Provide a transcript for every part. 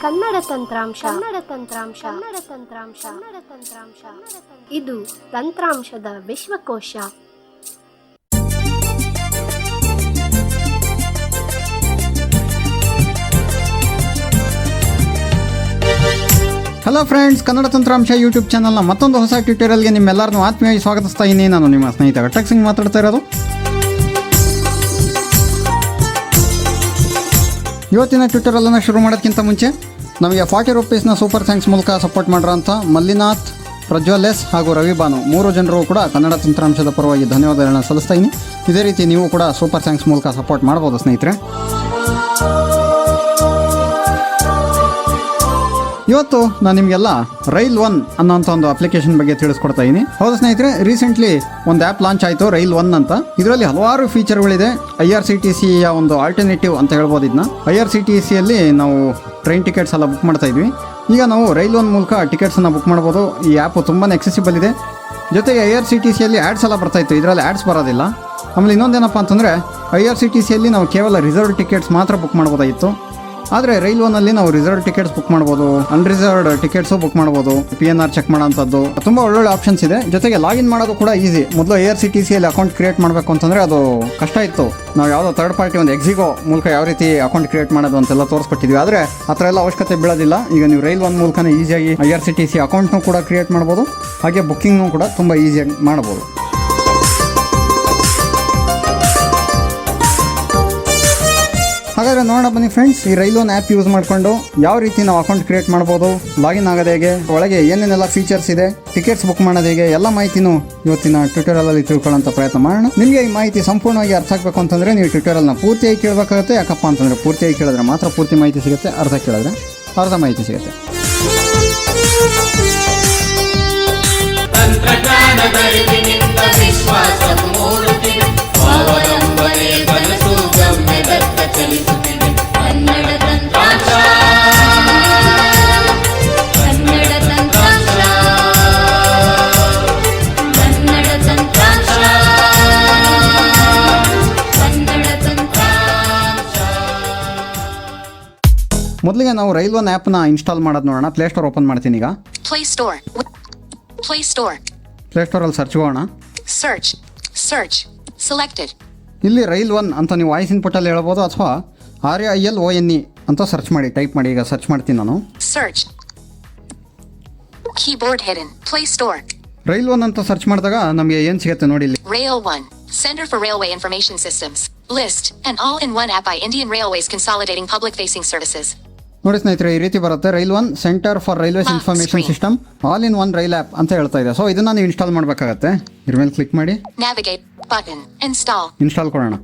ಕನ್ನಡ ತಂತ್ರಾಂಶ ಇದು ತಂತ್ರಾಂಶದ ವಿಶ್ವಕೋಶ. Hello friends, Kannada ತಂತ್ರಾಂಶ ಯೂಟ್ಯೂಬ್ ಚಾನಲ್ನ ಮತ್ತೊಂದು ಹೊಸ ಟ್ಯೂಟೋರಿಯಲ್ಗೆ ನಿಮ್ಮೆಲ್ಲರನ್ನು ಆತ್ಮೀಯವಾಗಿ ಸ್ವಾಗತಿಸ್ತಾ ಇದ್ದೀನಿ. ನಾನು ನಿಮ್ಮ ಸ್ನೇಹಿತ ಟೆಕ್ ಸಿಂಗ್ ಮಾತಾಡ್ತಾ ಇರೋದು. ಇವತ್ತಿನ ಟ್ಯೂಟೋರಿಯಲನ್ನು ಶುರು ಮಾಡೋದಕ್ಕಿಂತ ಮುಂಚೆ ನಮಗೆ 40 ರೂಪೀಸ್ನ ಸೂಪರ್ ಥ್ಯಾಂಕ್ಸ್ ಮೂಲಕ ಸಪೋರ್ಟ್ ಮಾಡಿರೋಂಥ ಮಲ್ಲಿನಾಥ್, ಪ್ರಜ್ವಲ್ ಎಸ್ ಹಾಗೂ ರವಿ ಬಾನು 3 ಜನರು ಕೂಡ ಕನ್ನಡ ತಂತ್ರಾಂಶದ ಪರವಾಗಿ ಧನ್ಯವಾದಗಳನ್ನು ಸಲ್ಲಿಸ್ತಾ ಇದ್ದೀನಿ. ಇದೇ ರೀತಿ ನೀವು ಕೂಡ ಸೂಪರ್ ಥ್ಯಾಂಕ್ಸ್ ಮೂಲಕ ಸಪೋರ್ಟ್ ಮಾಡ್ಬೋದು ಸ್ನೇಹಿತರೆ. ಇವತ್ತು ನಾನು ನಿಮಗೆಲ್ಲ ರೈಲ್ ಒನ್ ಅನ್ನೋಂಥ ಒಂದು ಅಪ್ಲಿಕೇಶನ್ ಬಗ್ಗೆ ತಿಳಿಸ್ಕೊಡ್ತಾ ಇದ್ದೀನಿ. ಹೌದು ಸ್ನೇಹಿತರೆ, ರೀಸೆಂಟ್ಲಿ ಒಂದು ಆ್ಯಪ್ ಲಾಂಚ್ ಆಯಿತು, ರೈಲ್ ಒನ್ ಅಂತ. ಇದರಲ್ಲಿ ಹಲವಾರು ಫೀಚರ್ಗಳಿದೆ. IRCTCಯ ಒಂದು ಆಲ್ಟರ್ನೇಟಿವ್ ಅಂತ ಹೇಳ್ಬೋದು ಇದನ್ನ. IRCTCಯಲ್ಲಿ ನಾವು ಟ್ರೈನ್ ಟಿಕೆಟ್ಸ್ ಎಲ್ಲ ಬುಕ್ ಮಾಡ್ತಾ ಇದ್ವಿ. ಈಗ ನಾವು ರೈಲ್ ಒನ್ ಮೂಲಕ ಟಿಕೆಟ್ಸನ್ನು ಬುಕ್ ಮಾಡ್ಬೋದು. ಈ ಆ್ಯಪ್ ತುಂಬಾ ಎಕ್ಸೆಸಿಬಲ್ ಇದೆ. ಜೊತೆಗೆ IRCTCಯಲ್ಲಿ ಆ್ಯಡ್ಸ್ ಎಲ್ಲ ಬರ್ತಾಯಿತ್ತು, ಇದರಲ್ಲಿ ಆ್ಯಡ್ಸ್ ಬರೋದಿಲ್ಲ. ಆಮೇಲೆ ಇನ್ನೊಂದೇನಪ್ಪ ಅಂತಂದರೆ IRCTCಯಲ್ಲಿ ನಾವು ಕೇವಲ ರಿಸರ್ವ್ ಟಿಕೆಟ್ಸ್ ಮಾತ್ರ ಬುಕ್ ಮಾಡ್ಬೋದಾಗಿತ್ತು. ಆದರೆ ರೈಲ್ ಒನ್ನಲ್ಲಿ ನಾವು ರಿಸರ್ವ್ ಟಿಕೆಟ್ಸ್ ಬುಕ್ ಮಾಡ್ಬೋದು, ಅನ್ರಿಸರ್ವ್ಡ್ ಟಿಕೆಟ್ಸು ಬುಕ್ ಮಾಡ್ಬೋದು, PNR ಚೆಕ್ ಮಾಡೋಂಥದ್ದು ತುಂಬ ಒಳ್ಳೊಳ್ಳೆ ಆಪ್ಷನ್ಸ್ ಇದೆ. ಜೊತೆಗೆ ಲಾಗಿನ್ ಮಾಡೋದು ಕೂಡ ಈಸಿ. ಮೊದಲು IRCTCಯಲ್ಲಿ ಅಕೌಂಟ್ ಕ್ರಿಯೇಟ್ ಮಾಡಬೇಕು ಅಂತಂದರೆ ಅದು ಕಷ್ಟ ಇತ್ತು. ನಾವು ಯಾವುದೋ ಥರ್ಡ್ ಪಾರ್ಟಿ ಒಂದು ಎಕ್ಸಿಗೋ ಮೂಲಕ ಯಾವ ರೀತಿ ಅಕೌಂಟ್ ಕ್ರಿಯೇಟ್ ಮಾಡೋದು ಅಂತೆಲ್ಲ ತೋರಿಸ್ಕೊಟ್ಟಿದ್ವಿ. ಆದರೆ ಆ ಥರ ಎಲ್ಲ ಅವಶ್ಯಕತೆ ಬೀಳೋದಿಲ್ಲ. ಈಗ ನೀವು ರೈಲ್ ಒನ್ ಮೂಲಕನೇ ಈಸಿಯಾಗಿ IRCTC ಅಕೌಂಟ್ನೂ ಕೂಡ ಕ್ರಿಯೇಟ್ ಮಾಡ್ಬೋದು, ಹಾಗೆ ಬುಕ್ಕಿಂಗ್ನೂ ಕೂಡ ತುಂಬ ಈಸಿಯಾಗಿ ಮಾಡ್ಬೋದು. ಹಾಗಾದರೆ ನೋಡೋಣ ಬನ್ನಿ ಫ್ರೆಂಡ್ಸ್, ಈ ರೈಲ್ ಒನ್ ಆ್ಯಪ್ ಯೂಸ್ ಮಾಡಿಕೊಂಡು ಯಾವ ರೀತಿ ನಾವು ಅಕೌಂಟ್ ಕ್ರಿಯೇಟ್ ಮಾಡ್ಬೋದು, ಲಾಗಿನ್ ಆಗೋದು ಹೇಗೆ, ಒಳಗೆ ಏನೇನೆಲ್ಲ ಫೀಚರ್ಸ್ ಇದೆ, ಟಿಕೆಟ್ಸ್ ಬುಕ್ ಮಾಡೋದು ಹೇಗೆ, ಎಲ್ಲ ಮಾಹಿತಿನೂ ಇವತ್ತಿನ ಟ್ಯೂಟೋರಿಯಲಲ್ಲಿ ತಿಳ್ಕೊಳ್ಳೋಂಥ ಪ್ರಯತ್ನ ಮಾಡೋಣ. ನಿಮಗೆ ಈ ಮಾಹಿತಿ ಸಂಪೂರ್ಣವಾಗಿ ಅರ್ಥ ಆಗಬೇಕು ಅಂತಂದರೆ ನೀವು ಟ್ಯೂಟೋರಿಯಲ್ನ ಪೂರ್ತಿಯಾಗಿ ಕೇಳಬೇಕಾಗುತ್ತೆ. ಯಾಕಪ್ಪ ಅಂತಂದರೆ ಪೂರ್ತಿಯಾಗಿ ಕೇಳಿದ್ರೆ ಮಾತ್ರ ಪೂರ್ತಿ ಮಾಹಿತಿ ಸಿಗುತ್ತೆ, ಅರ್ಧ ಕೇಳಿದ್ರೆ ಅರ್ಧ ಮಾಹಿತಿ ಸಿಗುತ್ತೆ. ಮೊದಲಿಗೆ ನಾವು ರೈಲ್ ಒನ್ ಆ್ಯಪ್ನ ಇನ್ಸ್ಟಾಲ್ ಮಾಡೋದು ನೋಡೋಣ. ಪ್ಲೇಸ್ಟೋರ್ ಓಪನ್ ಮಾಡ್ತೀನಿ. ಈಗ ಪ್ಲೇಸ್ಟೋರಲ್ಲಿ ಸರ್ಚ್ ಹೋಗೋಣ. ಇಲ್ಲಿ ರೈಲ್ ಒನ್ ಅಂತ ನೀವು ವಾಯ್ಸ್ ಇನ್ಪುಟ್ಟಲ್ಲಿ ಹೇಳ್ಬೋದು, ಅಥವಾ RAILONE ಅಂತ ಸರ್ಚ್ ಮಾಡಿ, ಟೈಪ್ ಮಾಡಿ. ಈಗ ಸರ್ಚ್ ಮಾಡ್ತೀನಿ ನಾನು. ರೈಲ್ ಒನ್ ಅಂತ ಸರ್ಚ್ ಮಾಡಿದಾಗ ನಮಗೆ ಏನು ಸಿಗುತ್ತೆ ನೋಡಿ. ಇಲ್ಲಿ Rail 1 Center for Railway Information Systems List an all-in-one app by Indian Railways consolidating public-facing services. ನೋಡಿ ಸ್ನೇಹಿತರೆ, ಈ ರೀತಿ ಬರುತ್ತೆ. Rail one centre for railways information system all in one rail app ಅಂತ ಹೇಳ್ತಾ ಇದೆ. ಸೊ ಇದನ್ನ ನೀವು ಇನ್ಸ್ಟಾಲ್ ಮಾಡಬೇಕಾಗತ್ತೆ. ಇದ್ರ ಮೇಲೆ ಕ್ಲಿಕ್ ಮಾಡಿ, Navigate button install. ಇನ್ಸ್ಟಾಲ್ ಕೊಡೋಣ.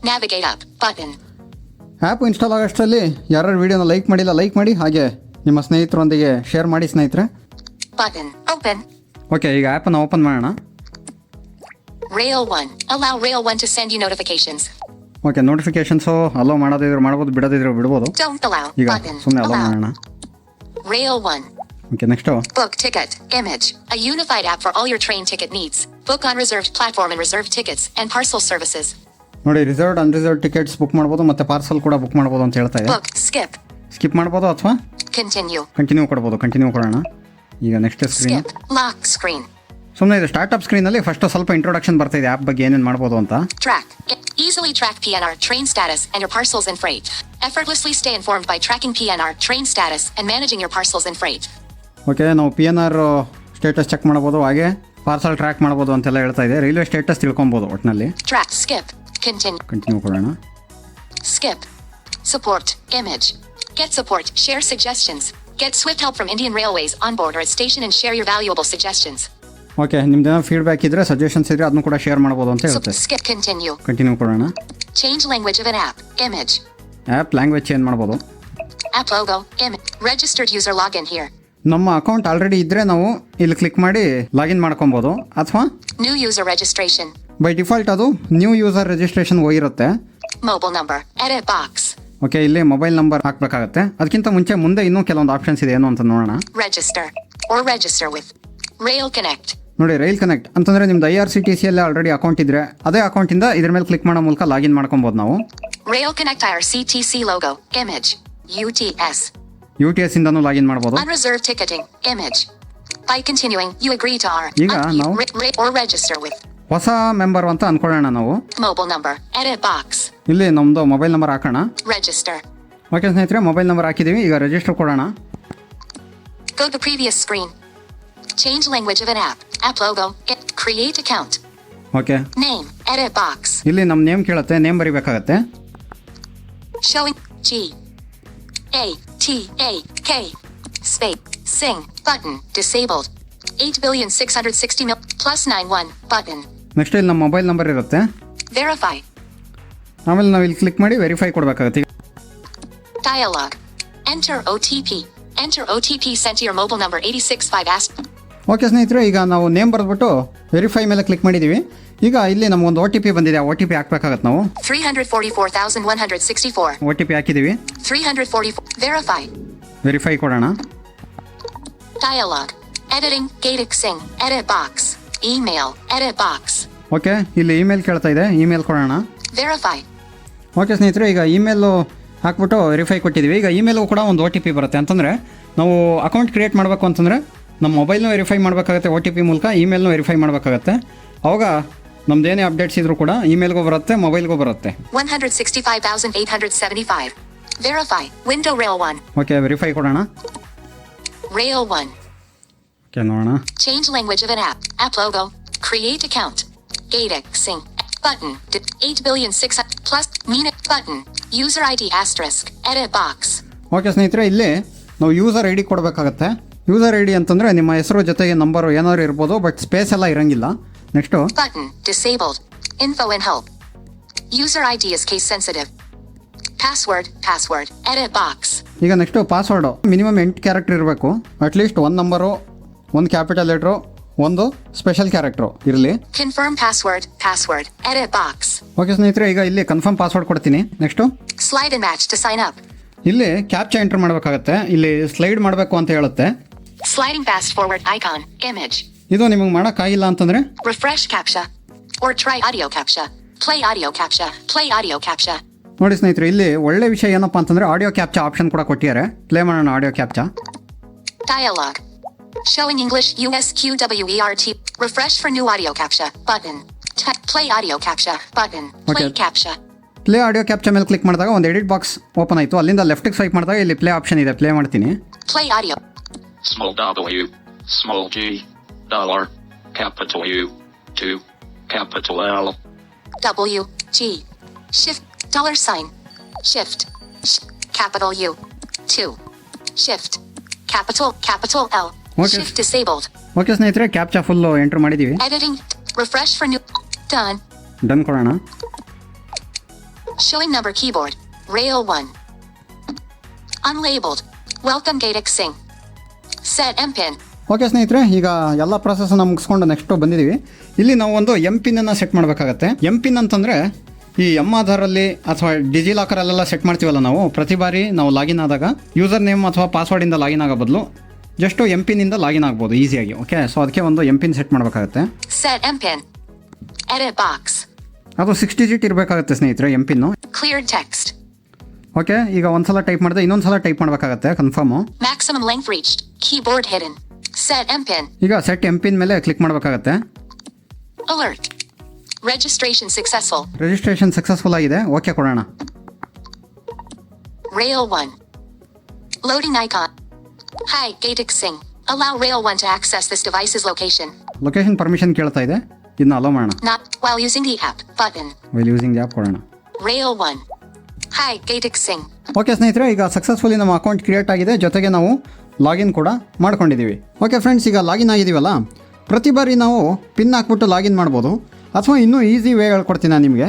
Navigate up button. App install ಆಗೋಷ್ಟರಲ್ಲಿ ಯಾರು ವಿಡಿಯೋನ ಲೈಕ್ ಮಾಡಿಲ್ಲ ಲೈಕ್ ಮಾಡಿ, ಹಾಗೆ ನಿಮ್ಮ ಸ್ನೇಹಿತರೊಂದಿಗೆ ಶೇರ್ ಮಾಡಿ ಸ್ನೇಹಿತರೆ. Button open. ಓಕೆ, ಈಗ ಆ್ಯಪನ್ನು ಓಪನ್ ಮಾಡೋಣ. Rail 1 allow Rail 1 to send you notifications. Okay, notifications allow ಮಾಡೋದಿದ್ರೆ ಮಾಡ್ಬೋದು, ಬಿಡೋದಿದ್ರೆ ಬಿಡ್ಬೋದು. Don't allow ಈಗ button ಸುಮ್ಮನೆ ಅಲೋ ಮಾಡೋಣ. Rail 1 okay, next book ticket image, a unified app for all your train ticket needs. Book on reserved platform and reserved tickets and parcel services. ನೋಡಿ, reserved unreserved tickets book ಮಾಡ್ಬೋದು, ಮತ್ತೆ parcel ಕೂಡ book ಮಾಡ್ಬೋದು ಅಂತ ಹೇಳ್ತಾ ಇದೆ. Book skip skip ಮಾಡ್ಬೋದು ಅಥವಾ ಕಂಟಿನ್ಯೂ ಕೊಡ್ಬೋದು. ಕಂಟಿನ್ಯೂ ಕೊಡೋಣ. ಈಗ next screen, skip lock screen. ಸುಮ್ಮನೆ ಇದು ಸ್ಟಾರ್ಟ್ಅಪ್ ಸ್ಕ್ರೀನಲ್ಲಿ ಫಸ್ಟ್ ಸ್ವಲ್ಪ ಇಂಟ್ರೊಡಕ್ಷನ್ ಬರ್ತಾ ಇದೆ ಆ್ಯಪ್ ಬಗ್ಗೆ ಏನೇನು ಮಾಡ್ಬೋದು ಅಂತ. Track. Easily track PNR, train status, and your parcels and freight. Effortlessly stay informed by tracking PNR, train status, and managing your parcels and freight. Okay, ನಾವು PNR ಸ್ಟೇಟಸ್ ಚೆಕ್ ಮಾಡ್ಬೋದು, ಹಾಗೆ parcel track ಮಾಡ್ಬೋದು ಅಂತೆಲ್ಲ ಹೇಳ್ತಾ ಇದೆ. Railway status ತಿಳ್ಕೊಬೋದು ಒಟ್ಟಿನಲ್ಲಿ. Track. Skip. Continue ಕೊಡೋಣ. Skip. Support. Image. Get support. Share suggestions. Get swift help from Indian Railways on board or at station and share your valuable suggestions. Okay, ನಿಮ್ದೇನೋ feedback ಇದ್ರೆ, suggestions ಇದ್ರೆ ಅದನ್ನು ಕೂಡ share ಮಾಡ್ಬೋದು ಅಂತ ಹೇಳುತ್ತೆ. Skip. ಕಂಟಿನ್ಯೂ ಕೊಡೋಣ. Change language of an app. Image. App language change ಮಾಡ್ಬೋದು. App logo. Image. Registered user login here. ನಮ್ಮ ಅಕೌಂಟ್ ಆಲ್ರೆಡಿ ಇದ್ದರೆ ನಾವು ಇಲ್ಲಿ ಕ್ಲಿಕ್ ಮಾಡಿ ಲಾಗಿನ್ ಮಾಡ್ಕೊಬೋದು, ಅಥವಾ New user registration. By default ಅದು ನ್ಯೂ ಯೂಸರ್ ರಿಜಿಸ್ಟ್ರೇಷನ್ ಹೋಗಿರುತ್ತೆ. Mobile number. Edit box. Okay, ಇಲ್ಲಿ ಮೊಬೈಲ್ ನಂಬರ್ ಹಾಕಬೇಕಾಗತ್ತೆ. ಅದಕ್ಕಿಂತ ಮುಂದೆ ಇನ್ನೂ ಕೆಲವೊಂದು ಆಪ್ಷನ್ಸ್ ಇದೆ, ಏನು ಅಂತ ನೋಡೋಣ. Register with Rail Connect. ನೋಡಿ, ರೈಲ್ ಕನೆಕ್ಟ್ ಅಂತಂದರೆ ನಿಮ್ದು IRCTCಯಲ್ಲಿ ಆಲ್ರೆಡಿ ಅಕೌಂಟ್ ಇದ್ದರೆ ಅದೇ ಅಕೌಂಟಿಂದ ಇದ್ರ ಮೇಲೆ ಕ್ಲಿಕ್ ಮಾಡೋ ಮೂಲಕ ಲಾಗಿನ್ ಮಾಡ್ಕೊಬೋದು ನಾವು. Rail Connect IRCTC logo image. UTS. UTS ಇಂದನೂ ಲಾಗಿನ್ ಮಾಡ್ಬೋದು. Unreserved ticketing. Image. By continuing, you agree to our ಈಗ ನಾವು or register with ಹೊಸ ಮೆಂಬರ್ ಅಂತ ಅನ್ಕೊಳ್ಳೋಣ ನಾವು. mobile number. Edit box. ಇಲ್ಲಿ ನಮ್ಮದು ಮೊಬೈಲ್ ನಂಬರ್ ಹಾಕೋಣ. Register. ಓಕೆ ಸ್ನೇಹಿತರೆ, ಮೊಬೈಲ್ ನಂಬರ್ ಹಾಕಿದ್ದೀವಿ. ಈಗ ರಿಜಿಸ್ಟರ್ ಕೊಡೋಣ. Go to previous screen. Change language of an app. App logo. Create account. Okay, Name. Edit box. ಇಲ್ಲಿ ನಮ್ಮ ನೇಮ್ ಕೇಳುತ್ತೆ, name ಬರಿಬೇಕಾಗತ್ತೆ. Showing G A T A K space sing button disabled 8,660,000 plus 91 button next ಇಲ್ಲಿ ನಮ್ಮ mobile number ಇರುತ್ತೆ. verify ಆಮೇಲೆ ನಾವು ಇಲ್ಲಿ click ಮಾಡಿ ವೆರಿಫೈ ಕೊಡಬೇಕಾಗತ್ತೆ. dialog enter OTP sent to your mobile number 865 ask. Okay ಸ್ನೇಹಿತರೆ, ಈಗ ನಾವು ನೇಮ್ ಬರೆದ್ಬಿಟ್ಟು ವೆರಿಫೈ ಮೇಲೆ ಕ್ಲಿಕ್ ಮಾಡಿದ್ದೀವಿ. ಈಗ ಇಲ್ಲಿ ನಮಗೊಂದು OTP ಬಂದಿದೆ. OTP ಹಾಕ್ಬೇಕಾಗತ್ತೆ ನಾವು. 344,164 OTP ಹಾಕಿದ್ದೀವಿ. 344 verify ವೆರಿಫೈ ಕೊಡೋಣ. dialog editing Gatic Singh edit box email edit box okay, ಇಲ್ಲಿ ಇಮೇಲ್ ಕೇಳ್ತಾ ಇದೆ, ಇಮೇಲ್ ಕೊಡೋಣ. verify ಓಕೆ ಸ್ನೇಹಿತರೆ, ಈಗ ಇಮೇಲು ಹಾಕ್ಬಿಟ್ಟು ವೆರಿಫೈ ಕೊಟ್ಟಿದ್ದೀವಿ. ಈಗ ಇಮೇಲು ಕೂಡ ಒಂದು OTP ಬರುತ್ತೆ. ಅಂತಂದರೆ ನಾವು ಅಕೌಂಟ್ ಕ್ರಿಯೇಟ್ ಮಾಡಬೇಕು ಅಂತಂದರೆ ನಮ್ಮ ಮೊಬೈಲ್ನೂ ವೆರಿಫೈ ಮಾಡಬೇಕಾಗತ್ತೆ, OTP ಮೂಲಕ ಇಮೇಲ್ನೂ ವೆರಿಫೈ ಮಾಡಬೇಕಾಗತ್ತೆ. ಅವಾಗ ನಮ್ದೇನೇ ಅಪ್ಡೇಟ್ಸ್ ಇದ್ರೂ ಕೂಡ ಇಮೇಲ್ಗೂ ಬರುತ್ತೆ, ಮೊಬೈಲ್ಗೂ ಬರುತ್ತೆ. 165,875 verify window rail 1 okay, verify ಕೊಡೋಣ. rail 1 ಓಕೆ, ನೋಡೋಣ. change language of an app logo create account Gatic Singh button 8,600,000 plus minute button user ID asterisk edit box okay ಸ್ನೇಹಿತರೆ, ಇಲ್ಲಿ ನಾವು ಯೂಸರ್ ID ಕೊಡಬೇಕಾಗತ್ತೆ. ಯೂಸರ್ ID ಅಂತಂದರೆ ನಿಮ್ಮ ಹೆಸರು ಜೊತೆಗೆ ನಂಬರು ಏನಾದ್ರು ಇರ್ಬೋದು, ಬಟ್ ಸ್ಪೇಸ್ ಎಲ್ಲ ಇರಂಗಿಲ್ಲ. Next button disabled info and help user ID is case sensitive password edit box ಈಗ ನೆಕ್ಸ್ಟು ಪಾಸ್ವರ್ಡು ಮಿನಿಮಮ್ 8 ಕ್ಯಾರೆಕ್ಟರ್ ಇರಬೇಕು. ಅಟ್ಲೀಸ್ಟ್ ಒಂದು ನಂಬರು, ಒಂದು ಕ್ಯಾಪಿಟಲ್ ಲೆಟ್ರು, ಒಂದು ಸ್ಪೆಷಲ್ ಕ್ಯಾರೆಕ್ಟ್ರು ಇರಲಿ. confirm password edit box okay ಸ್ನೇಹಿತರೆ, ಈಗ ಇಲ್ಲಿ ಕನ್ಫರ್ಮ್ ಪಾಸ್ವರ್ಡ್ ಕೊಡ್ತೀನಿ. Next slide and match to sign up ಇಲ್ಲಿ ಕ್ಯಾಪ್ಚಾ ಎಂಟರ್ ಮಾಡಬೇಕಾಗತ್ತೆ. ಇಲ್ಲಿ ಸ್ಲೈಡ್ ಮಾಡಬೇಕು ಅಂತ ಹೇಳುತ್ತೆ. sliding fast forward icon image ಇದು ನಿಮಗೆ ಮಾಡೋಕ್ಕಾಗಿಲ್ಲ ಅಂತಂದರೆ refresh captcha or try audio captcha play audio captcha ನೋಡಿ ಸ್ನೇಹಿತರೆ, ಇಲ್ಲಿ ಒಳ್ಳೆ ವಿಷಯ ಏನಪ್ಪ ಅಂತಂದರೆ ಆಡಿಯೋ ಕ್ಯಾಪ್ಚಾ ಆಪ್ಷನ್ ಕೂಡ ಕೊಟ್ಟಿದ್ದಾರೆ. ಪ್ಲೇ ಮಾಡೋಣ audio captcha. dialog showing English USQWERT refresh for new audio captcha button play audio captcha button play Okay. captcha play audio captcha ಮೇಲೆ ಕ್ಲಿಕ್ ಮಾಡಿದಾಗ ಒಂದು ಎಡಿಟ್ ಬಾಕ್ಸ್ ಓಪನ್ ಆಯಿತು. ಅಲ್ಲಿಂದ ಲೆಫ್ಟಿಗೆ ಸ್ವೈಪ್ ಮಾಡಿದಾಗ ಇಲ್ಲಿ ಪ್ಲೇ ಆಪ್ಷನ್ ಇದೆ. ಪ್ಲೇ ಮಾಡ್ತೀನಿ. play audio small W, small G, dollar, capital U, 2, capital L. W G shift $sign shift capital U 2 shift capital L Okay. shift disabled okay ಸ್ನೇಹಿತರೆ, captcha full entry ಮಾಡಿದ್ದೀವಿ. editing refresh for new done done ಕೊಡೋಣ. showing number keyboard rail 1 unlabeled welcome Gatic Singh set mpin okay ಸ್ನೇಹಿತರೆ, ಈಗ ಎಲ್ಲ process ಮುಗಿಸ್ಕೊಂಡು next ಬಂದಿದ್ದೀವಿ. ಇಲ್ಲಿ ನಾವು ಒಂದು MPIN ಸೆಟ್ ಮಾಡಬೇಕಾಗತ್ತೆ. MPIN ಅಂತಂದರೆ ಈ ಆಧಾರಲ್ಲಿ ಅಥವಾ ಡಿಜಿಲಾಕರಲ್ಲೆಲ್ಲ ಸೆಟ್ ಮಾಡ್ತೀವಲ್ಲ ನಾವು, ಪ್ರತಿ ಬಾರಿ ನಾವು ಲಾಗಿನ್ ಆದಾಗ ಯೂಸರ್ ನೇಮ್ ಅಥವಾ ಪಾಸ್ವರ್ಡಿಂದ ಲಾಗಿನ್ ಆಗೋ ಬದಲು ಜಸ್ಟು MPIN ಲಾಗಿನ್ ಆಗ್ಬೋದು ಈಸಿಯಾಗಿ. ಓಕೆ, ಸೊ ಅದಕ್ಕೆ ಒಂದು MPIN ಸೆಟ್ ಮಾಡಬೇಕಾಗತ್ತೆ. set mpin edit box ಅದು 6 ಡಿಜಿಟ್ ಇರಬೇಕಾಗತ್ತೆ ಸ್ನೇಹಿತರೆ MPIN. cleared text ಓಕೆ, ಈಗ ಒಂದ್ಸಲ ಟೈಪ್ ಮಾಡಿದೆ, ಇನ್ನೊಂದ್ಸಲ ಟೈಪ್ ಮಾಡಬೇಕಾಗತ್ತೆ confirm. maximum length reached keyboard hidden set mpin ಈಗ ಸೆಟ್ MPIN ಮೇಲೆ ಕ್ಲಿಕ್ ಮಾಡಬೇಕಾಗತ್ತೆ. alert registration successful registration successful ಆಗಿದೆ. ಓಕೆ ಕೊಡೋಣ. rail 1 loading icon hi Gatic Singh allow rail 1 to access this device's location location permission ಕೇಳ್ತಾ ಇದೆ, ಇದನ್ನ hello ಮಾಡೋಣ. not while using the app button while using the app ಕೊಡೋಣ. rail 1 hi Gatic Singh okay ಸ್ನೇಹಿತರೆ, ಈಗ successfully ನಮ್ಮ account create ಆಗಿದೆ, ಜೊತೆಗೆ ನಾವು ಲಾಗಿನ್ ಕೂಡ ಮಾಡ್ಕೊಂಡಿದ್ದೀವಿ. ಓಕೆ ಫ್ರೆಂಡ್ಸ್, ಈಗ ಲಾಗಿನ್ ಆಗಿದ್ದೀವಲ್ಲ, ಪ್ರತಿ ಬಾರಿ ನಾವು ಪಿನ್ ಹಾಕ್ಬಿಟ್ಟು ಲಾಗಿನ್ ಮಾಡ್ಬೋದು. ಅಥವಾ ಇನ್ನೂ ಈಸಿ ವೇ ಹೇಳ್ಕೊಡ್ತೀನಿ ನಾನು ನಿಮಗೆ.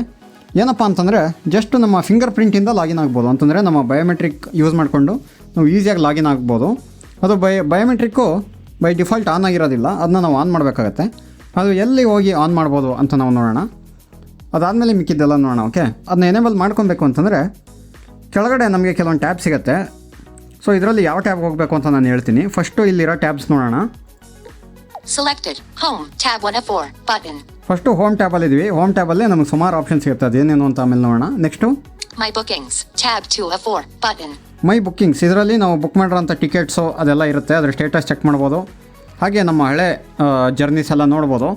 ಏನಪ್ಪ ಅಂತಂದರೆ ಜಸ್ಟ್ ನಮ್ಮ ಫಿಂಗರ್ ಪ್ರಿಂಟಿಂದ ಲಾಗಿನ್ ಆಗ್ಬೋದು. ಅಂತಂದರೆ ನಮ್ಮ ಬಯೋಮೆಟ್ರಿಕ್ ಯೂಸ್ ಮಾಡಿಕೊಂಡು ನಾವು ಈಸಿಯಾಗಿ ಲಾಗಿನ್ ಆಗ್ಬೋದು. ಅದು ಬಯೋಮೆಟ್ರಿಕ್ಕು ಬೈ ಡಿಫಾಲ್ಟ್ ಆನ್ ಆಗಿರೋದಿಲ್ಲ, ಅದನ್ನ ನಾವು ಆನ್ ಮಾಡಬೇಕಾಗತ್ತೆ. ಅದು ಎಲ್ಲಿ ಹೋಗಿ ಆನ್ ಮಾಡ್ಬೋದು ಅಂತ ನಾವು ನೋಡೋಣ. ಅದಾದಮೇಲೆ ಮಿಕ್ಕಿದ್ದೆಲ್ಲ ನೋಡೋಣ. ಓಕೆ, ಅದನ್ನ ಎನೇಬಲ್ ಮಾಡ್ಕೊಬೇಕು ಅಂತಂದರೆ ಕೆಳಗಡೆ ನಮಗೆ ಕೆಲವೊಂದು ಟ್ಯಾಬ್ ಸಿಗುತ್ತೆ. ಸೊ ಇದರಲ್ಲಿ ಯಾವ ಟ್ಯಾಬ್ಗೆ ಹೋಗಬೇಕು ಅಂತ ನಾನು ಹೇಳ್ತೀನಿ. ಫಸ್ಟು ಇಲ್ಲಿರೋ ಟ್ಯಾಬ್ಸ್ ನೋಡೋಣ. selected home tab 1 of 4 button first home ಟ್ಯಾಬಲ್ಲಿದ್ದೀವಿ. ಹೋಮ್ ಟ್ಯಾಬಲ್ಲೇ ನಮಗೆ ಸುಮಾರು ಆಪ್ಷನ್ಸ್ ಸಿಗುತ್ತೆ, ಅದೇನೇನು ಅಂತ ಆಮೇಲೆ ನೋಡೋಣ. Next my bookings tab 2 of 4 button my bookings, ಇದರಲ್ಲಿ ನಾವು ಬುಕ್ ಮಾಡಿರೋಂಥ ಟಿಕೆಟ್ಸು ಅದೆಲ್ಲ ಇರುತ್ತೆ, ಅದರ ಸ್ಟೇಟಸ್ ಚೆಕ್ ಮಾಡ್ಬೋದು. ಹಾಗೆ ನಮ್ಮ ಹಳೆ ಜರ್ನೀಸ್ ಎಲ್ಲ ನೋಡ್ಬೋದು.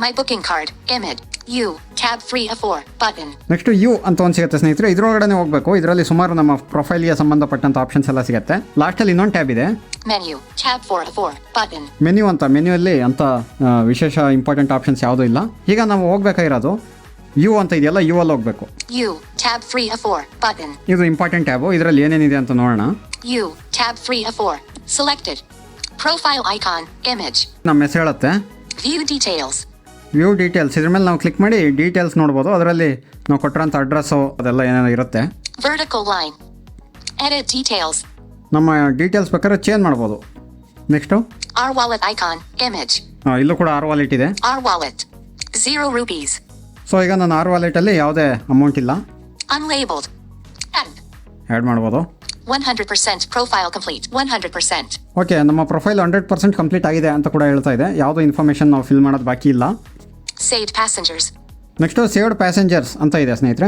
My booking card. Image. U. Tab 3 of 4. Button. Next you ಅಂತ ಒಂದು ಸಿಗುತ್ತೆ ಸ್ನೇಹಿತರೆ. ಇದರೊಳಗಡೆ ಹೋಗಬೇಕು. ಇದರಲ್ಲಿ ಸುಮಾರು ನಮ್ಮ ಪ್ರೊಫೈಲ್ಗೆ ಸಂಬಂಧಪಟ್ಟಂಥ ಆಪ್ಷನ್ಸ್ ಎಲ್ಲ ಸಿಗುತ್ತೆ. ಲಾಸ್ಟಲ್ಲಿ ಇನ್ನೊಂದು ಟ್ಯಾಬ್ ಇದೆ, Menu. Tab 4 of 4. Button. Menu ಅಂತ. ಮೆನ್ಯೂಯಲ್ಲಿ ಅಂತ ವಿಶೇಷ ಇಂಪಾರ್ಟೆಂಟ್ ಆಪ್ಷನ್ಸ್ ಯಾವುದೂ ಇಲ್ಲ. ಈಗ ನಾವು ಹೋಗ್ಬೇಕಾಗಿರೋದು ಯು ಅಂತ ಇದೆಯಲ್ಲ, ಯು ಅಲ್ಲಿ ಹೋಗಬೇಕು. U. Tab 3 of 4. Button. ಇದು ಇಂಪಾರ್ಟೆಂಟ್ ಟ್ಯಾಬು. ಇದರಲ್ಲಿ ಏನೇನಿದೆ ಅಂತ ನೋಡೋಣ. U. Tab 3 of 4. Selected. Profile icon. Image. ನಮ್ಮ ಹೆಸರು ಹೇಳುತ್ತೆ. View details. ವ್ಯೂ ಡೀಟೇಲ್ಸ್, ಇದ್ರ ಮೇಲೆ ನಾವು ಕ್ಲಿಕ್ ಮಾಡಿ ಡೀಟೇಲ್ಸ್ ನೋಡ್ಬೋದು. ಅದರಲ್ಲಿ ನಾವು ಕೊಟ್ಟಿರೋಂಥ ಅಡ್ರೆಸ್ಸು ಅದೆಲ್ಲ ಏನೇನೋ ಇರುತ್ತೆ. Vertical line. Edit details. ನಮ್ಮ ಡೀಟೇಲ್ಸ್ ಬೇಕಾದ್ರೆ ಚೇಂಜ್ ಮಾಡ್ಬೋದು. Next R wallet icon. Image. ಇಲ್ಲೂ ಕೂಡ ಆರ್ ವಾಲೆಟ್ ಇದೆ. R wallet. 0 rupees. ಸೊ ಈಗ ನನ್ನ ಆರ್ ವಾಲೆಟಲ್ಲಿ ಯಾವುದೇ ಅಮೌಂಟ್ ಇಲ್ಲ. Unlabeled. Add. ಆ್ಯಡ್ ಮಾಡ್ಬೋದು. 100% profile complete. 100%. ಓಕೆ, ನಮ್ಮ ಪ್ರೊಫೈಲ್ 100% ಕಂಪ್ಲೀಟ್ ಆಗಿದೆ ಅಂತ ಕೂಡ ಹೇಳ್ತಾ ಇದೆ. ಯಾವುದೋ ಇನ್ಫಾರ್ಮೇಷನ್ ನಾವು ಫಿಲ್ ಮಾಡೋದು ಬಾಕಿ ಇಲ್ಲ. Saved passengers. Next saved passengers ಅಂತ ಇದೆ ಸ್ನೇಹಿತರೆ.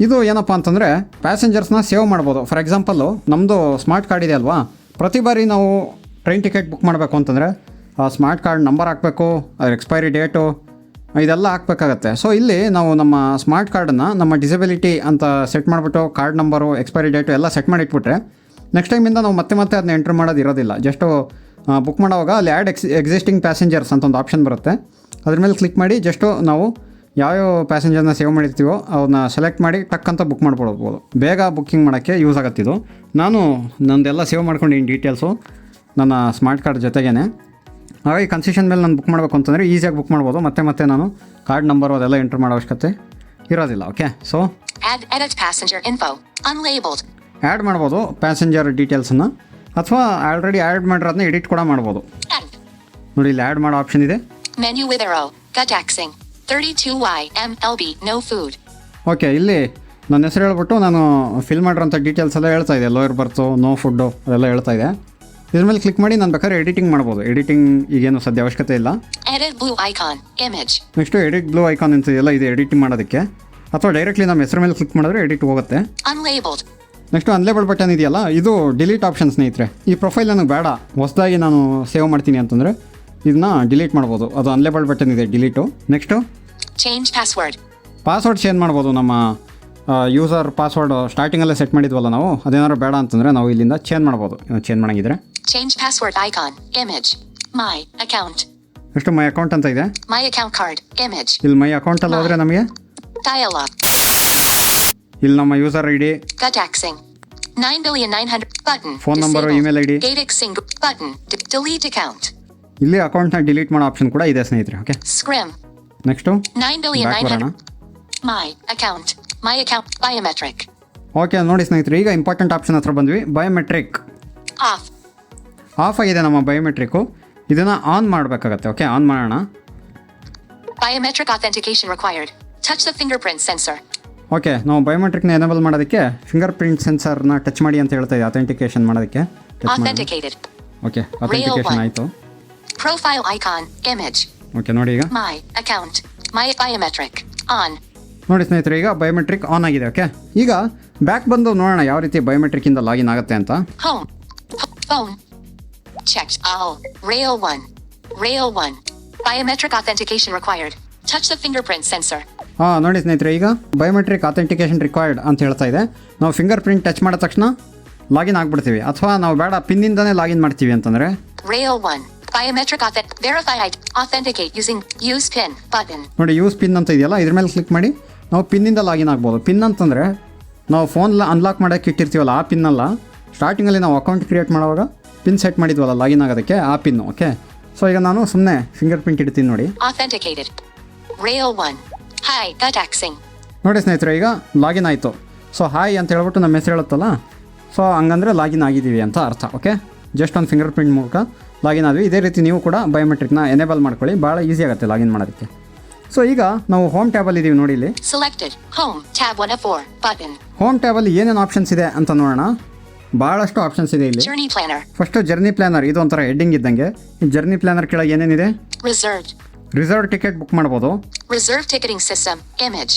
ಇದು ಏನಪ್ಪ ಅಂತಂದರೆ ಪ್ಯಾಸೆಂಜರ್ಸ್ನ ಸೇವ್ ಮಾಡ್ಬೋದು. ಫಾರ್ ಎಕ್ಸಾಂಪಲ್ಲು ನಮ್ಮದು ಸ್ಮಾರ್ಟ್ ಕಾರ್ಡ್ ಇದೆ ಅಲ್ವಾ, ಪ್ರತಿ ಬಾರಿ ನಾವು ಟ್ರೈನ್ ಟಿಕೆಟ್ ಬುಕ್ ಮಾಡಬೇಕು ಅಂತಂದರೆ ಆ ಸ್ಮಾರ್ಟ್ ಕಾರ್ಡ್ ನಂಬರ್ ಹಾಕಬೇಕು, ಅದ್ರ ಎಕ್ಸ್ಪೈರಿ ಡೇಟು ಇದೆಲ್ಲ ಹಾಕಬೇಕಾಗತ್ತೆ. ಸೊ ಇಲ್ಲಿ ನಾವು ನಮ್ಮ ಸ್ಮಾರ್ಟ್ ಕಾರ್ಡನ್ನು ನಮ್ಮ ಡಿಸಬಿಲಿಟಿ ಅಂತ ಸೆಟ್ ಮಾಡಿಬಿಟ್ಟು ಕಾರ್ಡ್ ನಂಬರು, ಎಕ್ಸ್ಪೈರಿ ಡೇಟು ಎಲ್ಲ ಸೆಟ್ ಮಾಡಿ ಇಟ್ಬಿಟ್ರೆ ನೆಕ್ಸ್ಟ್ ಟೈಮಿಂದ ನಾವು ಮತ್ತೆ ಅದನ್ನ ಎಂಟ್ರ್ ಮಾಡೋದು ಇರೋದಿಲ್ಲ. ಜಸ್ಟು ಬುಕ್ ಮಾಡೋವಾಗ ಅಲ್ಲಿ ಆ್ಯಡ್ ಎಕ್ಸಿಸ್ಟಿಂಗ್ ಪ್ಯಾಸೆಂಜರ್ಸ್ ಅಂತ ಒಂದು ಆಪ್ಷನ್ ಬರುತ್ತೆ. ಅದ್ರ ಮೇಲೆ ಕ್ಲಿಕ್ ಮಾಡಿ ಜಸ್ಟು ನಾವು ಯಾವ್ಯಾವ ಪ್ಯಾಸೆಂಜರ್ನ ಸೇವ್ ಮಾಡಿರ್ತೀವೋ ಅವನ್ನ ಸೆಲೆಕ್ಟ್ ಮಾಡಿ ಟಕ್ ಅಂತ ಬುಕ್ ಮಾಡ್ಕೊಳ್ಬೋದು. ಬೇಗ ಬುಕ್ಕಿಂಗ್ ಮಾಡೋಕ್ಕೆ ಯೂಸ್ ಆಗುತ್ತಿದ್ದು. ನಾನು ನಂದೆಲ್ಲ ಸೇವ್ ಮಾಡ್ಕೊಂಡಿದ್ದೀನಿ ಡೀಟೇಲ್ಸು ನನ್ನ ಸ್ಮಾರ್ಟ್ ಕಾರ್ಡ್ ಜೊತೆಗೇ. ಹಾಗಾಗಿ ಕನ್ಸೆಷನ್ ಮೇಲೆ ನಾನು ಬುಕ್ ಮಾಡಬೇಕು ಅಂತಂದರೆ ಈಸಿಯಾಗಿ ಬುಕ್ ಮಾಡ್ಬೋದು. ಮತ್ತೆ ನಾನು ಕಾರ್ಡ್ ನಂಬರು ಅದೆಲ್ಲ ಎಂಟ್ರ್ ಮಾಡೋ ಅವಶ್ಯಕತೆ ಇರೋದಿಲ್ಲ. Okay, so Edit passenger info. Unlabeled. Add ಮಾಡ್ಬೋದು ಪ್ಯಾಸೆಂಜರ್ ಡೀಟೇಲ್ಸನ್ನು, ಅಥವಾ ಆಲ್ರೆಡಿ ಆ್ಯಡ್ ಮಾಡಿರೋದನ್ನ ಎಡಿಟ್ ಕೂಡ ಮಾಡ್ಬೋದು. Add. ನೋಡಿ, ಇಲ್ಲಿ ಆ್ಯಡ್ ಮಾಡೋ ಆಪ್ಷನ್ ಇದೆ. Menu with arrow. Gutaxing. 32Y MLB. No food. Okay, ಇಲ್ಲಿ ನನ್ನ ಹೆಸರು ಹೇಳ್ಬಿಟ್ಟು ನಾನು ಫಿಲ್ ಮಾಡಿರೋಂಥ ಡೀಟೇಲ್ಸ್ ಎಲ್ಲ ಹೇಳ್ತಾ ಇದೆ. ಲೋಯರ್ ಬರ್ತು, ನೋ ಫುಡ್ಡು ಅದೆಲ್ಲ ಹೇಳ್ತಾ ಇದೆ. ಇದ್ರ ಮೇಲೆ ಕ್ಲಿಕ್ ಮಾಡಿ ನಾನು ಬೇಕಾದ್ರೆ ಎಡಿಟಿಂಗ್ ಮಾಡ್ಬೋದು. ಎಡಿಟಿಂಗ್ ಈಗೇನು ಸದ್ಯ ಅವಶ್ಯಕತೆ ಇಲ್ಲ. Edit blue icon. Image. Next edit blue icon ಅಂತಿದೆಯಲ್ಲ, ಇದು ಎಡಿಟಿಂಗ್ ಮಾಡೋದಕ್ಕೆ, ಅಥವಾ ಡೈರೆಕ್ಟ್ಲಿ ನಮ್ಮ ಹೆಸರು ಮೇಲೆ ಕ್ಲಿಕ್ ಮಾಡಿದ್ರೆ ಎಡಿಟ್ ಹೋಗುತ್ತೆ. Unlabeled. ನೆಕ್ಸ್ಟು ಅನ್ಲೇಬಲ್ ಬಟನ್ ಇದೆಯಲ್ಲ, ಇದು ಡಿಲೀಟ್ ಆಪ್ಷನ್ ಸ್ನೇಹಿತರೆ. ಈ ಪ್ರೊಫೈಲ್ ನನಗೆ ಬೇಡ, ಹೊಸದಾಗಿ ನಾನು ಸೇವ್ ಮಾಡ್ತೀನಿ ಅಂತಂದರೆ ಇದನ್ನ ಡಿಲೀಟ್ ಮಾಡ್ಬೋದು. ಅದು ಅನ್ಲೇಬಲ್ ಬಟನ್ ಇದೆ, delete. Next Change password. Password change ಮಾಡ್ಬೋದು. ನಮ್ಮ ಯೂಸರ್ ಪಾಸ್ವರ್ಡು ಸ್ಟಾರ್ಟಿಂಗಲ್ಲೇ ಸೆಟ್ ಮಾಡಿದ್ವಲ್ಲ ನಾವು, ಅದೇನಾದ್ರು ಬೇಡ ಅಂತಂದರೆ ನಾವು ಇಲ್ಲಿಂದ ಚೇಂಜ್ ಮಾಡ್ಬೋದು. ಚೇಂಜ್ ಮಾಡೋಂಗಿದ್ರೆ Change password icon. Image. My account. Next my account ಅಂತ ಇದೆ. My account card. Image. ಇಲ್ಲಿ ಮೈ ಅಕೌಂಟಲ್ಲಿ ಹೋದರೆ ನಮಗೆ Dialog. ಇಲ್ಲಿ ನಮ್ಮ user I D, Gutaxing. 9,900,000. Button. Phone number, Disabled. Email I D. Gatexing. Button. Delete account. ಇಲ್ಲಿ ಅಕೌಂಟ್ನ ಡಿಲೀಟ್ ಮಾಡೋ ಆಪ್ಷನ್ ಕೂಡ ಇದೆ ಸ್ನೇಹಿತರೆ. Okay, Scrim. ನೆಕ್ಸ್ಟು ಬ್ಯಾಕ್ ಬರೋಣ. 9,900,000. My account. My account. Biometric. Okay, ನೋಡಿ ಸ್ನೇಹಿತರೆ, ಈಗ ಇಂಪಾರ್ಟೆಂಟ್ ಆಪ್ಷನ್ ಹತ್ರ ಬಂದ್ವಿ. Biometric Off. ಆಫ್ ಆಗಿದೆ ನಮ್ಮ ಬಯೋಮೆಟ್ರಿಕ್ಕು. ಇದನ್ನು ಆನ್ ಮಾಡಬೇಕಾಗತ್ತೆ. ಓಕೆ, ಆನ್ ಮಾಡೋಣ. Biometric authentication required. Touch the fingerprint sensor. Okay, ನಾವು ಬಯೋಮೆಟ್ರಿಕ್ನ ಎನೇಬಲ್ ಮಾಡೋದಕ್ಕೆ ಫಿಂಗರ್ ಪ್ರಿಂಟ್ ಸೆನ್ಸರ್ನ ಟಚ್ ಮಾಡಿ ಅಂತ ಹೇಳ್ತಾ ಇದೆ. ಅಥೆಂಟಿಕೇಶನ್ ಮಾಡೋದಕ್ಕೆ ಟಚ್ ಮಾಡಿ. Authenticated. ಓಕೆ, ಅಥೆಂಟಿಕೇಶನ್ ಆಯಿತು. Profile icon. Image. ಓಕೆ, ನೋಡಿ ಈಗ My account. My biometric. On. ನೋಡಿ ಸ್ನೇಹಿತರೆ, ಈಗ ಬಯೋಮೆಟ್ರಿಕ್ ಆನ್ ಆಗಿದೆ. ಓಕೆ, ಈಗ ಬ್ಯಾಕ್ ಬಂದು ನೋಡೋಣ ಯಾವ ರೀತಿ ಬಯೋಮೆಟ್ರಿಕ್ಕಿಂದ ಲಾಗಿನ್ ಆಗುತ್ತೆ ಅಂತ. Home. Phone. Checked all. Rail 1. Rail 1. Biometric authentication required. Touch the fingerprint sensor. ಹಾಂ, ನೋಡಿ ಸ್ನೇಹಿತರೆ, ಈಗ ಬಯೋಮೆಟ್ರಿಕ್ ಅಥೆಂಟಿಕೇಶನ್ ರಿಕ್ವೈರ್ಡ್ ಅಂತ ಹೇಳ್ತಾ ಇದೆ. ನಾವು ಫಿಂಗರ್ ಪ್ರಿಂಟ್ ಟಚ್ ಮಾಡಿದ ತಕ್ಷಣ ಲಾಗಿನ್ ಆಗಿಬಿಡ್ತೀವಿ. ಅಥವಾ ನಾವು ಬೇಡ ಪಿನ್ನಿಂದನೇ ಲಾಗಿನ್ ಮಾಡ್ತೀವಿ ಅಂತಂದರೆ Rail 1. Biometric verified. Authenticate using use PIN button. ನೋಡಿ, ಯೂಸ್ ಪಿನ್ ಅಂತ ಇದೆಯಲ್ಲ, ಇದ್ರ ಮೇಲೆ ಕ್ಲಿಕ್ ಮಾಡಿ ನಾವು ಪಿನ್ನಿಂದ ಲಾಗಿನ್ ಆಗ್ಬೋದು. ಪಿನ್ ಅಂತಂದರೆ ನಾವು ಫೋನ್ ಅನ್ಲಾಕ್ ಮಾಡೋಕ್ಕೆ ಇಟ್ಟಿರ್ತೀವಲ್ಲ ಆ ಪಿನ್ನಲ್ಲ. ಸ್ಟಾರ್ಟಿಂಗಲ್ಲಿ ನಾವು ಅಕೌಂಟ್ ಕ್ರಿಯೇಟ್ ಮಾಡುವಾಗ ಪಿನ್ ಸೆಟ್ ಮಾಡಿದ್ವಲ್ಲ ಲಾಗಿನ್ ಆಗೋದಕ್ಕೆ, ಆ ಪಿನ್ನು. ಓಕೆ, ಸೊ ಈಗ ನಾನು ಸುಮ್ಮನೆ ಫಿಂಗರ್ ಪ್ರಿಂಟ್ ಇಡ್ತೀನಿ ನೋಡಿ. Authenticated. Rail 1. Hi. Gutaxing. ನೋಡಿ ಸ್ನೇಹಿತರೆ, ಈಗ ಲಾಗಿನ್ ಆಯಿತು. ಸೊ ಹಾಯ್ ಅಂತ ಹೇಳ್ಬಿಟ್ಟು ನಮ್ಮ ಹೆಸರು ಹೇಳುತ್ತಲ್ಲ, ಸೊ ಹಂಗಂದರೆ ಲಾಗಿನ್ ಆಗಿದ್ದೀವಿ ಅಂತ ಅರ್ಥ. ಓಕೆ, ಜಸ್ಟ್ ಒಂದು ಫಿಂಗರ್ ಪ್ರಿಂಟ್ ಮೂಲಕ ಲಾಗಿನ್ ಆದ್ವಿ. ಇದೇ ರೀತಿ ನೀವು ಕೂಡ ಬಯೋಮೆಟ್ರಿಕ್ನ ಎನೇಬಲ್ ಮಾಡ್ಕೊಳ್ಳಿ, ಭಾಳ ಈಸಿ ಆಗುತ್ತೆ ಲಾಗಿನ್ ಮಾಡೋದಕ್ಕೆ. ಸೊ ಈಗ ನಾವು ಹೋಮ್ ಟ್ಯಾಬಲ್ಲಿ ಇದ್ದೀವಿ ನೋಡಿ. ಇಲ್ಲಿ Selected. Home. Tab 1 of 4. Button. Home ಟ್ಯಾಬಲ್ಲಿ ಏನೇನು ಆಪ್ಷನ್ಸ್ ಇದೆ ಅಂತ ನೋಡೋಣ. ಭಾಳಷ್ಟು ಆಪ್ಷನ್ಸ್ ಇದೆ ಇಲ್ಲಿ. Journey planner. First journey planner, ಇದು ಒಂಥರ ಹೆಡ್ಡಿಂಗ್ ಇದ್ದಂಗೆ. ಈ ಜರ್ನಿ ಪ್ಲಾನರ್ ಕೆಳಗೆ ಏನೇನಿದೆ? Reserved. ರಿಸರ್ವ್ ಟಿಕೆಟ್ ಬುಕ್ ಮಾಡ್ಬೋದು. Reserved ticketing system. Image.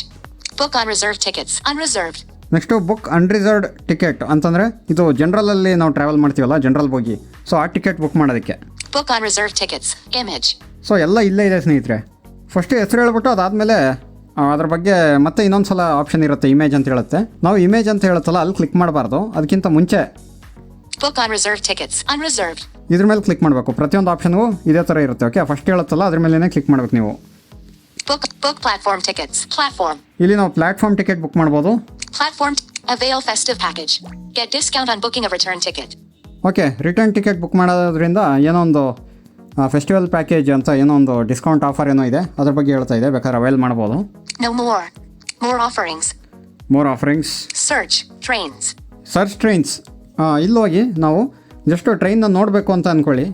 Book on reserved tickets. Unreserved. Next book unreserved ticket ಅಂತಂದರೆ ಇದು ಜನರಲಲ್ಲಿ ನಾವು ಟ್ರಾವೆಲ್ ಮಾಡ್ತೀವಲ್ಲ ಜನರಲ್ ಬೋಗಿ, ಸೊ ಆ ಟಿಕೆಟ್ ಬುಕ್ ಮಾಡೋದಕ್ಕೆ. Book on reserved tickets. Image. So ಎಲ್ಲ ಇಲ್ಲೇ ಇದೆ ಸ್ನೇಹಿತರೆ. ಫಸ್ಟು ಹೆಸರು ಹೇಳ್ಬಿಟ್ಟು ಅದಾದಮೇಲೆ ಅದ್ರ ಬಗ್ಗೆ ಮತ್ತೆ ಇನ್ನೊಂದು ಸಲ ಆಪ್ಷನ್ ಇರುತ್ತೆ, ಇಮೇಜ್ ಅಂತ ಹೇಳುತ್ತೆ. ನಾವು ಇಮೇಜ್ ಅಂತ ಹೇಳುತ್ತಲ್ಲ ಅಲ್ಲಿ ಕ್ಲಿಕ್ ಮಾಡಬಾರ್ದು, ಅದಕ್ಕಿಂತ ಮುಂಚೆ Book on reserved tickets. Unreserved. ಇದ್ರ ಮೇಲೆ ಕ್ಲಿಕ್ ಮಾಡಬೇಕು. ಪ್ರತಿಯೊಂದು ಆಪ್ಷನ್ಗೂ ಇದೇ ಥರ ಇರುತ್ತೆ. ಓಕೆ, ಫಸ್ಟ್ ಹೇಳುತ್ತಲ್ಲ ಅದ್ರ ಮೇಲೇ ಕ್ಲಿಕ್ ಮಾಡ್ಬೇಕು ನೀವು. Book platform tickets. Platform. ಇಲ್ಲಿ ನಾವು ಪ್ಲಾಟ್ಫಾರ್ಮ್ ಟಿಕೆಟ್ ಬುಕ್ ಮಾಡ್ಬೋದು. Platform. Avail festive package. Get discount on booking of return ticket. Okay, return ticket book ಮಾಡೋದ್ರಿಂದ ಏನೋ ಒಂದು ಫೆಸ್ಟಿವಲ್ ಪ್ಯಾಕೇಜ್ ಅಂತ ಏನೋ ಒಂದು ಡಿಸ್ಕೌಂಟ್ ಆಫರ್ ಏನೋ ಇದೆ, ಅದ್ರ ಬಗ್ಗೆ ಹೇಳ್ತಾ ಇದೆ, ಬೇಕಾದ್ರೆ ಅವೈಲ್ ಮಾಡ್ಬೋದು. No more. More offerings. More offerings. Search. Trains. Search trains. ಇಲ್ಲಿ ಹೋಗಿ ನಾವು ಜಸ್ಟ್ ಟ್ರೈನ್ನ ನೋಡಬೇಕು ಅಂತ ಅಂದ್ಕೊಳ್ಳಿ.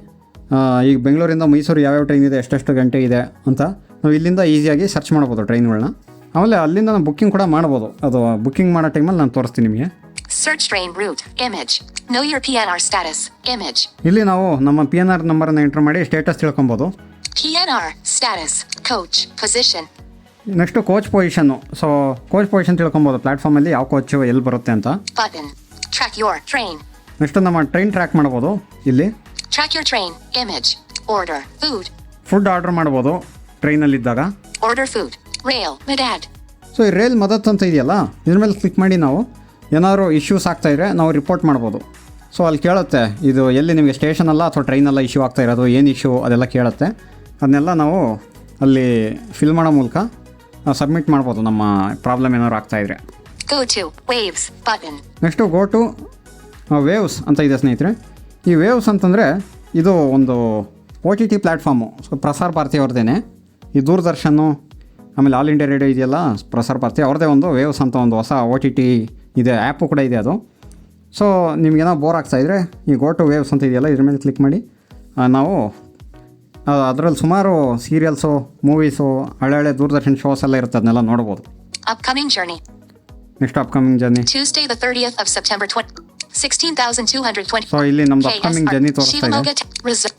ಈಗ ಬೆಂಗಳೂರಿಂದ ಮೈಸೂರು ಯಾವ್ಯಾವ ಟ್ರೈನ್ ಇದೆ, ಎಷ್ಟೆಷ್ಟು ಗಂಟೆ ಇದೆ ಅಂತ ನಾವು ಇಲ್ಲಿಂದ ಈಸಿಯಾಗಿ ಸರ್ಚ್ ಮಾಡ್ಬೋದು ಟ್ರೈನ್ಗಳನ್ನ. ಆಮೇಲೆ ಅಲ್ಲಿಂದ ನಾವು ಬುಕ್ಕಿಂಗ್ ಕೂಡ ಮಾಡ್ಬೋದು. ಅದು ಬುಕ್ಕಿಂಗ್ ಮಾಡೋ ಟೈಮಲ್ಲಿ ನಾನು ತೋರಿಸ್ತೀನಿ ನಿಮಗೆ. Search train route. Image. Know your PNR status. Image. ಇಲ್ಲಿ ನಾವು ನಮ್ಮ PNR ನಂಬರನ್ನು ಎಂಟ್ರ್ ಮಾಡಿ ಸ್ಟೇಟಸ್ ತಿಳ್ಕೊಬೋದು. PNR status. Coach. Position. Next coach position. So coach position ತಿಳ್ಕೊಬೋದು, ಪ್ಲ್ಯಾಟ್ಫಾರ್ಮಲ್ಲಿ ಯಾವ ಕೋಚು ಎಲ್ಲಿ ಬರುತ್ತೆ ಅಂತ. Button. Track your train. Next ನಮ್ಮ ಟ್ರೈನ್ ಟ್ರ್ಯಾಕ್ ಮಾಡ್ಬೋದು ಇಲ್ಲಿ. Track your train. Image. Order. Food. Food order ಮಾಡ್ಬೋದು ಟ್ರೈನಲ್ಲಿದ್ದಾಗ. Order food. Rail. Madad. So ಈ ರೇಲ್ ಮದತ್ ಅಂತ ಇದೆಯಲ್ಲ, ಇದ್ರ ಮೇಲೆ ಕ್ಲಿಕ್ ಮಾಡಿ ನಾವು ಏನಾದರೂ ಇಶ್ಯೂಸ್ ಆಗ್ತಾಯಿದ್ರೆ ನಾವು ರಿಪೋರ್ಟ್ ಮಾಡ್ಬೋದು. ಸೊ ಅಲ್ಲಿ ಕೇಳುತ್ತೆ ಇದು ಎಲ್ಲಿ ನಿಮಗೆ ಸ್ಟೇಷನ್ ಅಲ್ಲ ಅಥವಾ ಟ್ರೈನಲ್ಲ ಇಶ್ಯೂ ಆಗ್ತಾ ಇರೋದು, ಏನು ಇಶ್ಯೂ ಅದೆಲ್ಲ ಕೇಳುತ್ತೆ. ಅದನ್ನೆಲ್ಲ ನಾವು ಅಲ್ಲಿ ಫಿಲ್ ಮಾಡೋ ಮೂಲಕ ಸಬ್ಮಿಟ್ ಮಾಡ್ಬೋದು ನಮ್ಮ ಪ್ರಾಬ್ಲಮ್ ಏನಾದ್ರು ಆಗ್ತಾಯಿದ್ರೆ. Go to. Waves. Button. Next go to waves ಅಂತ ಇದೆ ಸ್ನೇಹಿತರೆ. ಈ ವೇವ್ಸ್ ಅಂತಂದರೆ ಇದು ಒಂದು OTT platform. So Prasar Bharati ಅವ್ರದ್ದೇನೆ. ಈ ದೂರದರ್ಶನ ಆಮೇಲೆ ಆಲ್ ಇಂಡಿಯಾ ರೇಡಿಯೋ ಇದೆಯಲ್ಲ, ಪ್ರಸಾರ ಭಾರತಿ ಅವ್ರದ್ದೇ ಒಂದು ವೇವ್ಸ್ ಅಂತ ಒಂದು ಹೊಸ OTT ಇದೆ, ಆ್ಯಪು ಕೂಡ ಇದೆ ಅದು. ಸೊ ನಿಮಗೇನೋ ಬೋರ್ ಆಗ್ತಾಯಿದ್ರೆ ಈ ಗೋ ಟು ವೇವ್ಸ್ ಅಂತ ಇದೆಯಲ್ಲ, ಇದ್ರ ಮೇಲೆ ಕ್ಲಿಕ್ ಮಾಡಿ ನಾವು ಅದರಲ್ಲಿ ಸುಮಾರು ಸೀರಿಯಲ್ಸು, ಮೂವೀಸು, ಹಳೆ ದೂರದರ್ಶನ ಶೋಸ್ ಎಲ್ಲ ಇರುತ್ತೆ, ಅದನ್ನೆಲ್ಲ ನೋಡ್ಬೋದು. Upcoming journey. Next upcoming journey. Tuesday the 30th of September 16,220. So ಇಲ್ಲಿ ನಮ್ದು ಅಪ್ಕಮಿಂಗ್ ಜರ್ನಿ ತೋರಿಸ್ತಾ ಇದೆ.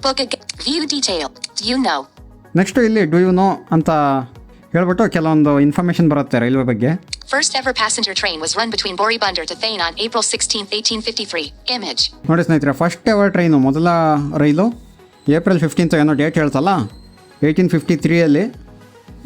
Book a view detail. Do you know? Next ಇಲ್ಲಿ ಡು ಯು ನೋ ಅಂತ ಹೇಳ್ಬಿಟ್ಟು ಕೆಲವೊಂದು ಇನ್ಫಾರ್ಮೇಷನ್ ಬರುತ್ತೆ ರೈಲ್ವೆ ಬಗ್ಗೆ. First ever passenger train was run between Boribandar to Thane on April 16, 1853. Image. ನೋಡಿ ಸ್ನೇಹಿತರೆ, ಫಸ್ಟ್ ಎವರ್ ಟ್ರೈನು, ಮೊದಲ ರೈಲು ಏಪ್ರಿಲ್ 15 ಏನೋ ಡೇಟ್ ಹೇಳ್ತಲ್ಲ, 1853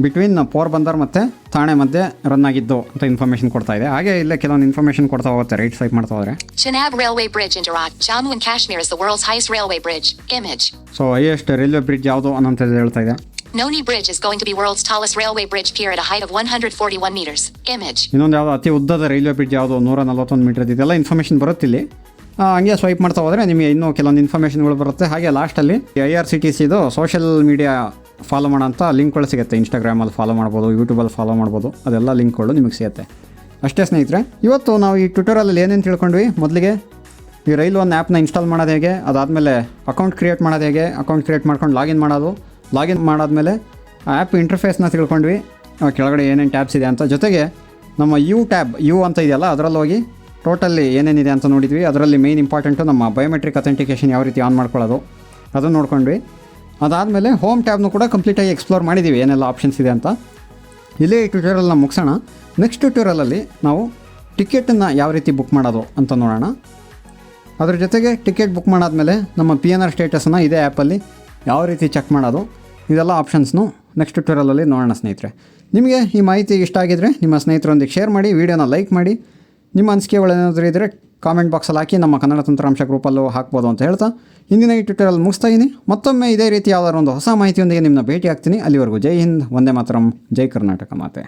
ಬಿಟ್ವೀನ್ ಪೋರ್ಬಂದರ್ ಮತ್ತು ಥಾಣೆ ಮಧ್ಯೆ ರನ್ ಆಗಿದ್ದು ಅಂತ ಇನ್ಫಾರ್ಮೇಷನ್ ಕೊಡ್ತಾ ಇದೆ. ಹಾಗೆ ಇಲ್ಲೇ ಕೆಲವೊಂದು ಇನ್ಫಾರ್ಮೇಷನ್ ಕೊಡ್ತಾ ಹೋಗುತ್ತೆ ರೈಟ್ ಸ್ವೈಪ್ ಮಾಡ್ತಾ ಹೋದರೆ. Chenab Railway Bridge in Iraq, Jammu and Kashmir is the world's highest railway bridge. Image. So highest railway bridge ಯಾವುದು ಅನ್ನೋಂಥದ್ದು ಹೇಳ್ತಾ ಇದೆ. Noni Bridge is going to be world's tallest railway bridge pier at a height of 141 meters. Image. ಇನ್ನೊಂದು ಯಾವುದು ಅತಿ ಉದ್ದದ railway bridge ಯಾವುದು, 141 metre ಇದೆಲ್ಲ ಇನ್ಫಾರ್ಮೇಷನ್ ಬರುತ್ತೆ ಇಲ್ಲಿ. ಹಂಗೆ ಸ್ವೈಪ್ ಮಾಡ್ತಾ ಹೋದರೆ ನಿಮಗೆ ಇನ್ನೂ ಕೆಲವೊಂದು ಇನ್ಫಾರ್ಮೇಷನ್ಗಳು ಬರುತ್ತೆ. ಹಾಗೆ ಲಾಸ್ಟಲ್ಲಿ IRCTCದು ಸೋಷಿಯಲ್ ಮೀಡಿಯಾ ಫಾಲೋ ಮಾಡೋಂಥ ಲಿಂಕ್ಗಳು ಸಿಗುತ್ತೆ. ಇನ್ಸ್ಟಾಗ್ರಾಮಲ್ಲಿ ಫಾಲೋ ಮಾಡ್ಬೋದು, ಯೂಟ್ಯೂಬಲ್ಲಿ ಫಾಲೋ ಮಾಡ್ಬೋದು, ಅದೆಲ್ಲ ಲಿಂಕ್ಗಳು ನಿಮಗೆ ಸಿಗುತ್ತೆ. ಅಷ್ಟೇ ಸ್ನೇಹಿತರೆ, ಇವತ್ತು ನಾವು ಈ ಟ್ಯೂಟೋರಿಯಲಲ್ಲಿ ಏನೇನು ತಿಳ್ಕೊಂಡ್ವಿ. ಮೊದಲಿಗೆ ಈ ರೈಲ್ ಒನ್ ಆ್ಯಪ್ನ ಇನ್ಸ್ಟಾಲ್ ಮಾಡೋದು ಹೇಗೆ, ಅದಾದಮೇಲೆ ಅಕೌಂಟ್ ಕ್ರಿಯೇಟ್ ಮಾಡೋದು ಹೇಗೆ, ಅಕೌಂಟ್ ಕ್ರಿಯೇಟ್ ಮಾಡ್ಕೊಂಡು ಲಾಗಿನ್ ಮಾಡೋದು, ಲಾಗಿನ್ ಮಾಡಾದಮೇಲೆ ಆ ಆ್ಯಪ್ ಇಂಟರ್ಫೇಸ್ನ ತಿಳ್ಕೊಂಡ್ವಿ, ಕೆಳಗಡೆ ಏನೇನು ಟ್ಯಾಬ್ಸ್ ಇದೆ ಅಂತ. ಜೊತೆಗೆ ನಮ್ಮ ಯು ಅಂತ ಇದೆಯಲ್ಲ, ಅದರಲ್ಲಿ ಹೋಗಿ ಟೋಟಲ್ಲಿ ಏನೇನಿದೆ ಅಂತ ನೋಡಿದ್ವಿ. ಅದರಲ್ಲಿ ಮೇಯ್ನ್ ಇಂಪಾರ್ಟೆಂಟು ನಮ್ಮ ಬಯೋಮೆಟ್ರಿಕ್ ಅಥೆಂಟಿಕೇಷನ್ ಯಾವ ರೀತಿ ಆನ್ ಮಾಡ್ಕೊಳ್ಳೋದು ಅದನ್ನು ನೋಡ್ಕೊಂಡ್ವಿ. ಅದಾದಮೇಲೆ ಹೋಮ್ ಟ್ಯಾಬ್ನು ಕೂಡ ಕಂಪ್ಲೀಟಾಗಿ ಎಕ್ಸ್ಪ್ಲೋರ್ ಮಾಡಿದ್ದೀವಿ, ಏನೆಲ್ಲ ಆಪ್ಷನ್ಸ್ ಇದೆ ಅಂತ. ಇಲ್ಲೇ ಈ ಟ್ಯೂಟೋರಿಯಲ್ನ ಮುಗಿಸೋಣ. ನೆಕ್ಸ್ಟ್ ಟ್ಯೂಟೋರಿಯಲಲ್ಲಿ ನಾವು ಟಿಕೆಟನ್ನು ಯಾವ ರೀತಿ ಬುಕ್ ಮಾಡೋದು ಅಂತ ನೋಡೋಣ. ಅದ್ರ ಜೊತೆಗೆ ಟಿಕೆಟ್ ಬುಕ್ ಮಾಡಾದಮೇಲೆ ನಮ್ಮ PNR ಸ್ಟೇಟಸನ್ನು ಇದೇ ಆ್ಯಪಲ್ಲಿ ಯಾವ ರೀತಿ ಚೆಕ್ ಮಾಡೋದು, ಇದೆಲ್ಲ ಆಪ್ಷನ್ಸ್ನು ನೆಕ್ಸ್ಟ್ ಟ್ಯೂಟೋರಿಯಲಲ್ಲಿ ನೋಡೋಣ ಸ್ನೇಹಿತರೆ. ನಿಮಗೆ ಈ ಮಾಹಿತಿ ಇಷ್ಟ ಆಗಿದ್ದರೆ ನಿಮ್ಮ ಸ್ನೇಹಿತರೊಂದಿಗೆ ಶೇರ್ ಮಾಡಿ, ವಿಡಿಯೋನ ಲೈಕ್ ಮಾಡಿ. ನಿಮ್ಮ ಅನಿಸಿಕೆಗಳೇನಾದರೂ ಇದ್ದರೆ ಕಾಮೆಂಟ್ ಬಾಕ್ಸಲ್ಲಿ ಹಾಕಿ, ನಮ್ಮ ಕನ್ನಡ ತಂತ್ರಾಂಶ ಗ್ರೂಪಲ್ಲೂ ಹಾಕ್ಬೋದು ಅಂತ ಹೇಳ್ತಾ ಇಂದಿನ ಈ ಟ್ಯೂಟೋರಿಯಲ್ ಮುಗಿಸ್ತಾ ಇದ್ದೀನಿ. ಮತ್ತೊಮ್ಮೆ ಇದೇ ರೀತಿ ಯಾವುದಾದ್ರು ಒಂದು ಹೊಸ ಮಾಹಿತಿಯೊಂದಿಗೆ ನಿಮ್ಮನ್ನ ಭೇಟಿ ಆಗ್ತೀನಿ. ಅಲ್ಲಿವರೆಗೂ ಜೈ ಹಿಂದ್, ವಂದೇ ಮಾತರಂ, ಜೈ ಕರ್ನಾಟಕ ಮಾತೆ.